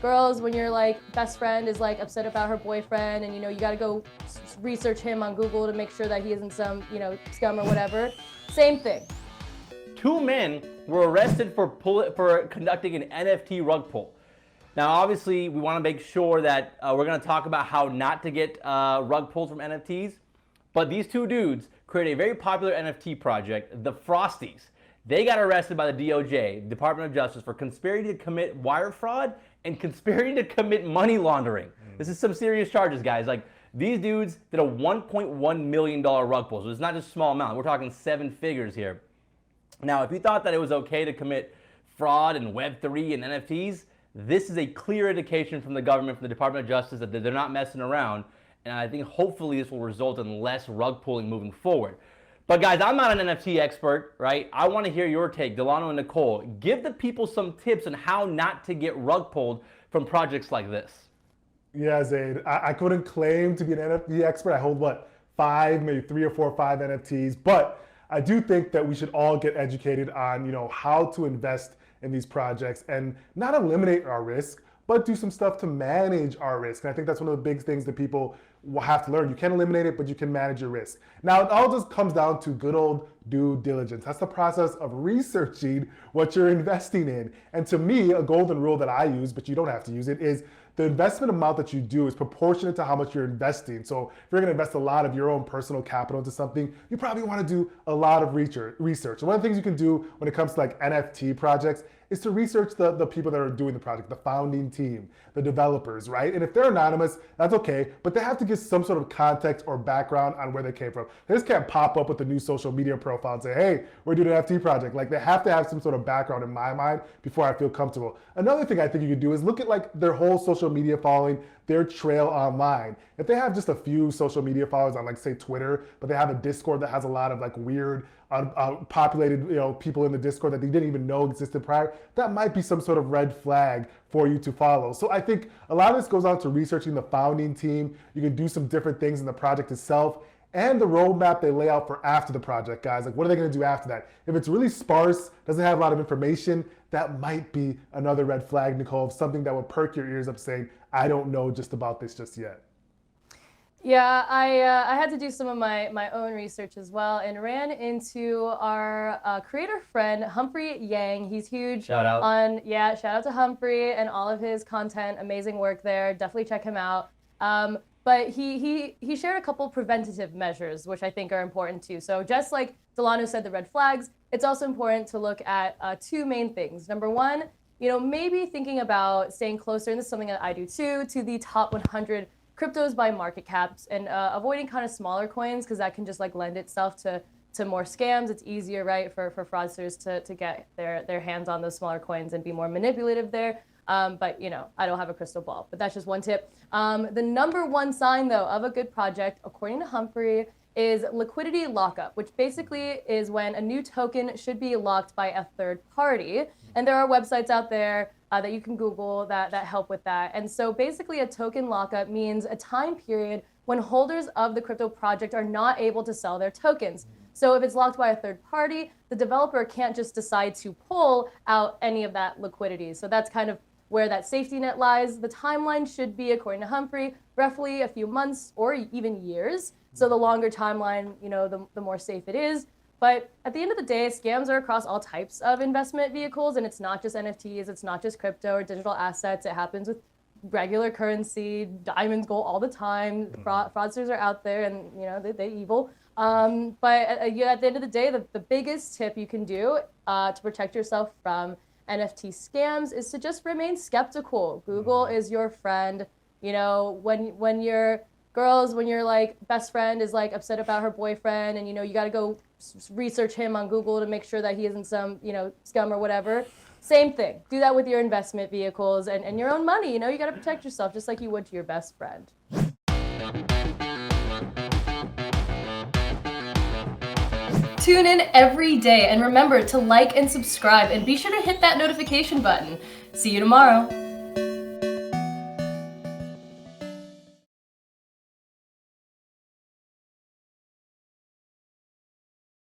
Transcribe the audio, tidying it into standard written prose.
girls, when your like best friend is like upset about her boyfriend and you gotta go research him on Google to make sure that he isn't some, scum or whatever. Same thing. 2 men were arrested for conducting an NFT rug pull. Now, obviously, we want to make sure that we're going to talk about how not to get rug pulls from NFTs. But these 2 dudes created a very popular NFT project, the Frosties. They got arrested by the DOJ, Department of Justice, for conspiracy to commit wire fraud and conspiracy to commit money laundering. This is some serious charges, guys. Like, these dudes did a $1.1 million rug pull. So it's not just a small amount. We're talking 7 figures here. Now, if you thought that it was okay to commit fraud and Web3 and NFTs, this is a clear indication from the government, from the Department of Justice, that they're not messing around. And I think hopefully this will result in less rug pulling moving forward. But guys, I'm not an NFT expert, right? I want to hear your take. Delano and Nicole, give the people some tips on how not to get rug pulled from projects like this. Yeah, Zaid, I couldn't claim to be an NFT expert. I hold, what, 5, maybe 3 or 4 or 5 NFTs. But I do think that we should all get educated on, how to invest in these projects and not eliminate our risk, but do some stuff to manage our risk. And I think that's one of the big things that people will have to learn. You can't eliminate it, but you can manage your risk. Now, it all just comes down to good old due diligence. That's the process of researching what you're investing in. And to me, a golden rule that I use, but you don't have to use it, is the investment amount that you do is proportionate to how much you're investing. So if you're gonna invest a lot of your own personal capital into something, you probably wanna do a lot of research. And one of the things you can do when it comes to like NFT projects is to research the people that are doing the project, the founding team, the developers, right? And if they're anonymous, that's okay, but they have to give some sort of context or background on where they came from. They just can't pop up with a new social media profile and say, hey, we're doing an NFT project. Like, they have to have some sort of background in my mind before I feel comfortable. Another thing I think you could do is look at like their whole social media following, their trail online. If they have just a few social media followers on, like, say, Twitter, but they have a Discord that has a lot of like weird populated people in the Discord that they didn't even know existed prior, that might be some sort of red flag for you to follow. So I think a lot of this goes on to researching the founding team. You can do some different things in the project itself and the roadmap they lay out for after the project, guys. Like, what are they gonna do after that? If it's really sparse, doesn't have a lot of information, that might be another red flag, Nicole, of something that would perk your ears up saying, I don't know just about this just yet. Yeah, I had to do some of my own research as well and ran into our creator friend, Humphrey Yang. He's huge. Shout out. Shout out to Humphrey and all of his content. Amazing work there. Definitely check him out. But he shared a couple preventative measures, which I think are important too. So just like Delano said, the red flags, it's also important to look at 2 main things. Number 1, maybe thinking about staying closer, and this is something that I do too, to the top 100 cryptos by market caps and avoiding kind of smaller coins, because that can just like lend itself to more scams. It's easier, right, for fraudsters to get their hands on those smaller coins and be more manipulative there. But I don't have a crystal ball, but that's just one tip. The number 1 sign though of a good project, according to Humphrey, is liquidity lockup, which basically is when a new token should be locked by a third party. And there are websites out there that you can Google that help with that. And so basically a token lockup means a time period when holders of the crypto project are not able to sell their tokens. So if it's locked by a third party, the developer can't just decide to pull out any of that liquidity. So that's kind of where that safety net lies. The timeline should be, according to Humphrey, roughly a few months or even years. So the longer timeline, the more safe it is. But at the end of the day, scams are across all types of investment vehicles, and it's not just NFTs, it's not just crypto or digital assets. It happens with regular currency, diamonds, gold, all the time. Fraudsters are out there, and they're evil. But at the end of the day, the biggest tip you can do to protect yourself from NFT scams is to just remain skeptical. Google is your friend. When your like best friend is like upset about her boyfriend, and you got to go research him on Google to make sure that he isn't some scum or whatever. Same thing. Do that with your investment vehicles and your own money. You got to protect yourself just like you would to your best friend. Tune in every day and remember to like and subscribe, and be sure to hit that notification button. See you tomorrow.